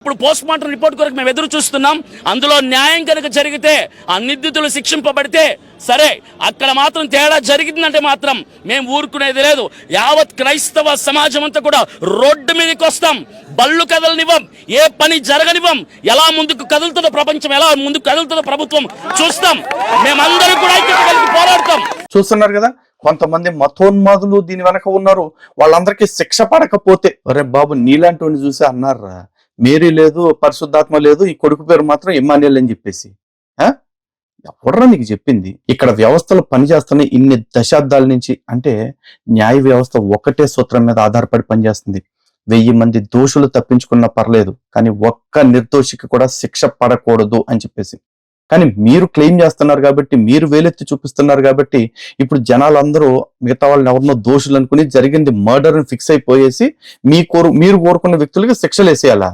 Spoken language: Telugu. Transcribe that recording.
ఇప్పుడు పోస్ట్ మార్టం రిపోర్ట్ కొరకు మేము ఎదురు చూస్తున్నాం. అందులో న్యాయం కనుక జరిగితే ఆ నిందితులు శిక్షింపబడితే సరే, అక్కడ మాత్రం తేడా జరిగిందంటే మాత్రం మేము ఊరుకునేది లేదు. యావత్ క్రైస్తవ సమాజం అంతా కూడా రోడ్డు మీదకి వస్తాం. బళ్ళు కదలనివ్వం, ఏ పని జరగనివ్వం. ఎలా ముందుకు కదులుతుందో ప్రపంచం, ఎలా ముందుకు కదులుతుందో ప్రభుత్వం చూస్తాం. మేమందరం కూడా ఐక్యత కలిగి పోరాడతాం. చూస్తున్నారు కదా, కొంతమంది మతోన్మాదులు దీని వెనక ఉన్నారు. వాళ్ళందరికీ శిక్ష పడకపోతే, అరే బాబు నీలాంటి వాడిని చూసి అన్నారా, మేరీ లేదు, పరిశుద్ధాత్మ లేదు, ఈ కొడుకు పేరు మాత్రం ఇమ్మాన్యుయల్ అని చెప్పేసి. ఎవడ్రా నీకు చెప్పింది? ఇక్కడ వ్యవస్థలు పనిచేస్తున్నాయి ఇన్ని దశాబ్దాల నుంచి. అంటే న్యాయ వ్యవస్థ ఒకటే సూత్రం మీద ఆధారపడి పనిచేస్తుంది. 1000 మంది దోషులు తప్పించుకున్నా పర్లేదు, కానీ ఒక్క నిర్దోషికి కూడా శిక్ష పడకూడదు అని చెప్పేసి. కానీ మీరు క్లెయిమ్ చేస్తున్నారు కాబట్టి, మీరు వేలెత్తి చూపిస్తున్నారు కాబట్టి ఇప్పుడు జనాలందరూ మిగతా వాళ్ళని ఎవరినో దోషులు అనుకుని జరిగింది మర్డర్ అని ఫిక్స్ అయిపోయేసి మీరు కోరుకున్న వ్యక్తులకి శిక్షలు వేసేయాలా?